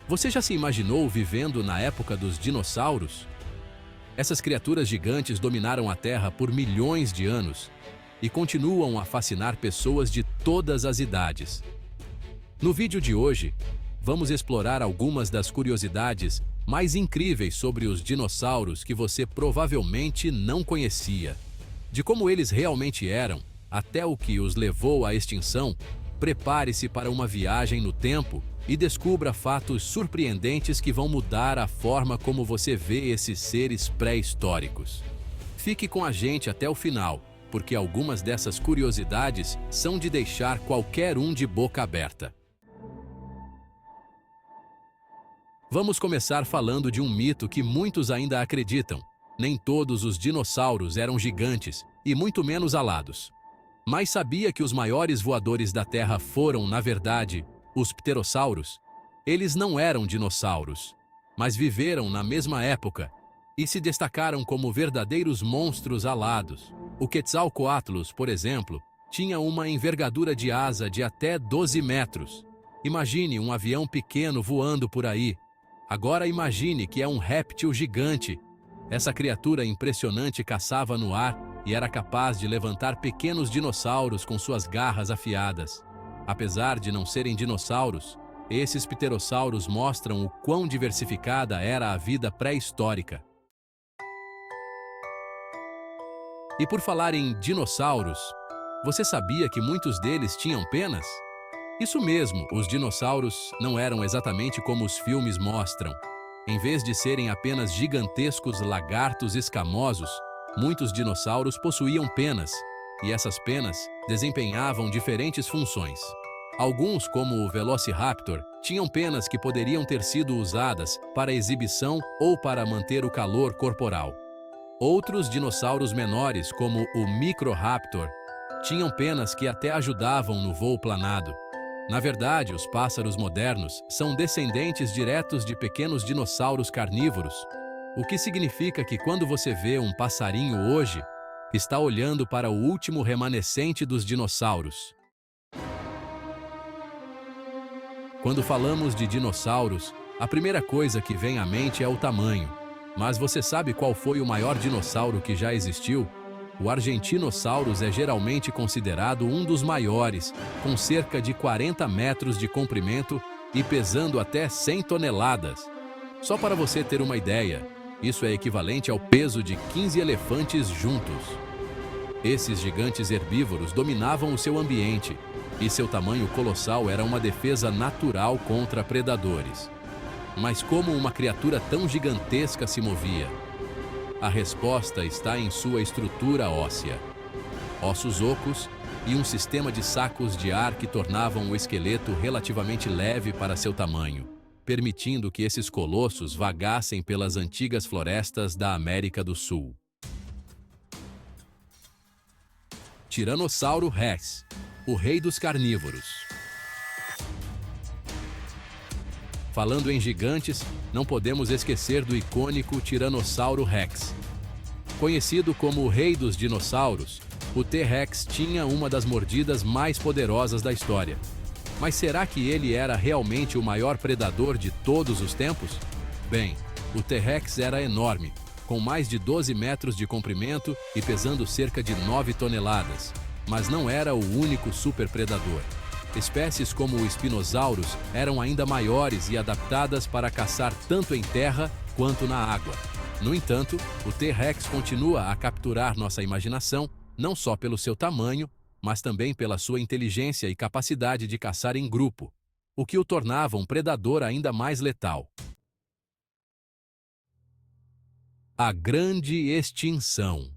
Você já se imaginou vivendo na época dos dinossauros? Essas criaturas gigantes dominaram a Terra por milhões de anos e continuam a fascinar pessoas de todas as idades. No vídeo de hoje, vamos explorar algumas das curiosidades mais incríveis sobre os dinossauros que você provavelmente não conhecia. De como eles realmente eram, até o que os levou à extinção. Prepare-se para uma viagem no tempo e descubra fatos surpreendentes que vão mudar a forma como você vê esses seres pré-históricos. Fique com a gente até o final, porque algumas dessas curiosidades são de deixar qualquer um de boca aberta. Vamos começar falando de um mito que muitos ainda acreditam. Nem todos os dinossauros eram gigantes, e muito menos alados. Mas sabia que os maiores voadores da Terra foram, na verdade, os pterossauros? Eles não eram dinossauros, mas viveram na mesma época e se destacaram como verdadeiros monstros alados. O Quetzalcoatlus, por exemplo, tinha uma envergadura de asa de até 12 metros. Imagine um avião pequeno voando por aí. Agora imagine que é um réptil gigante. Essa criatura impressionante caçava no ar e era capaz de levantar pequenos dinossauros com suas garras afiadas. Apesar de não serem dinossauros, esses pterossauros mostram o quão diversificada era a vida pré-histórica. E por falar em dinossauros, você sabia que muitos deles tinham penas? Isso mesmo, os dinossauros não eram exatamente como os filmes mostram. Em vez de serem apenas gigantescos lagartos escamosos, muitos dinossauros possuíam penas, e essas penas desempenhavam diferentes funções. Alguns, como o Velociraptor, tinham penas que poderiam ter sido usadas para exibição ou para manter o calor corporal. Outros dinossauros menores, como o Microraptor, tinham penas que até ajudavam no voo planado. Na verdade, os pássaros modernos são descendentes diretos de pequenos dinossauros carnívoros, o que significa que quando você vê um passarinho hoje, está olhando para o último remanescente dos dinossauros. Quando falamos de dinossauros, a primeira coisa que vem à mente é o tamanho. Mas você sabe qual foi o maior dinossauro que já existiu? O Argentinosaurus é geralmente considerado um dos maiores, com cerca de 40 metros de comprimento e pesando até 100 toneladas. Só para você ter uma ideia, isso é equivalente ao peso de 15 elefantes juntos. Esses gigantes herbívoros dominavam o seu ambiente, e seu tamanho colossal era uma defesa natural contra predadores. Mas como uma criatura tão gigantesca se movia? A resposta está em sua estrutura óssea. Ossos ocos e um sistema de sacos de ar que tornavam o esqueleto relativamente leve para seu tamanho, permitindo que esses colossos vagassem pelas antigas florestas da América do Sul. Tiranossauro Rex, o rei dos carnívoros. Falando em gigantes, não podemos esquecer do icônico Tiranossauro Rex. Conhecido como o rei dos dinossauros, o T-Rex tinha uma das mordidas mais poderosas da história. Mas será que ele era realmente o maior predador de todos os tempos? Bem, o T-Rex era enorme, com mais de 12 metros de comprimento e pesando cerca de 9 toneladas. Mas não era o único superpredador. Espécies como o Spinosaurus eram ainda maiores e adaptadas para caçar tanto em terra quanto na água. No entanto, o T-Rex continua a capturar nossa imaginação, não só pelo seu tamanho, mas também pela sua inteligência e capacidade de caçar em grupo, o que o tornava um predador ainda mais letal. A grande extinção.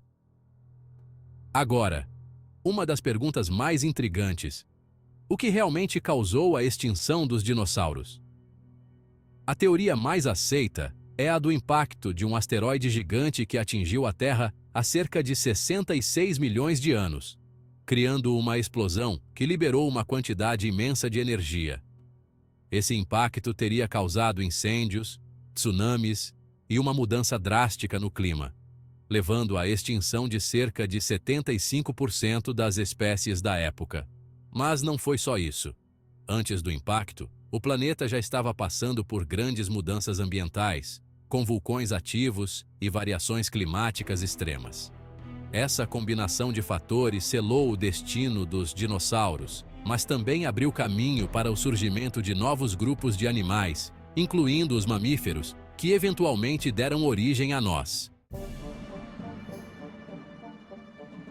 Agora, uma das perguntas mais intrigantes: o que realmente causou a extinção dos dinossauros? A teoria mais aceita é a do impacto de um asteroide gigante que atingiu a Terra há cerca de 66 milhões de anos, criando uma explosão que liberou uma quantidade imensa de energia. Esse impacto teria causado incêndios, tsunamis e uma mudança drástica no clima, levando à extinção de cerca de 75% das espécies da época. Mas não foi só isso. Antes do impacto, O planeta já estava passando por grandes mudanças ambientais, com vulcões ativos e variações climáticas extremas. Essa combinação de fatores selou o destino dos dinossauros, mas também abriu caminho para o surgimento de novos grupos de animais, incluindo os mamíferos, que eventualmente deram origem a nós.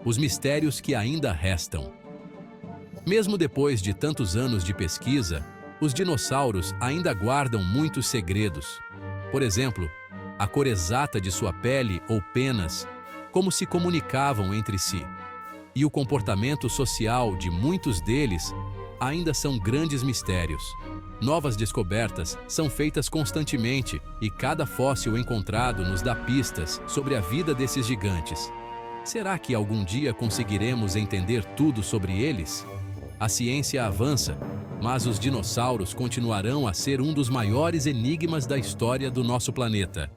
Os mistérios que ainda restam. Mesmo depois de tantos anos de pesquisa, os dinossauros ainda guardam muitos segredos. Por exemplo, a cor exata de sua pele ou penas, como se comunicavam entre si. E o comportamento social de muitos deles ainda são grandes mistérios. Novas descobertas são feitas constantemente e cada fóssil encontrado nos dá pistas sobre a vida desses gigantes. Será que algum dia conseguiremos entender tudo sobre eles? A ciência avança, mas os dinossauros continuarão a ser um dos maiores enigmas da história do nosso planeta.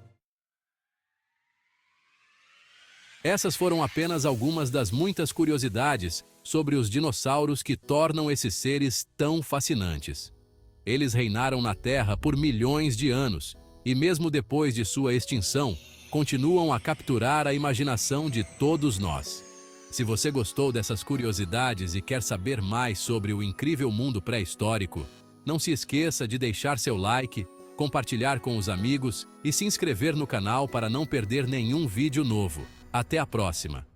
Essas foram apenas algumas das muitas curiosidades sobre os dinossauros que tornam esses seres tão fascinantes. Eles reinaram na Terra por milhões de anos e, mesmo depois de sua extinção, continuam a capturar a imaginação de todos nós. Se você gostou dessas curiosidades e quer saber mais sobre o incrível mundo pré-histórico, não se esqueça de deixar seu like, compartilhar com os amigos e se inscrever no canal para não perder nenhum vídeo novo. Até a próxima!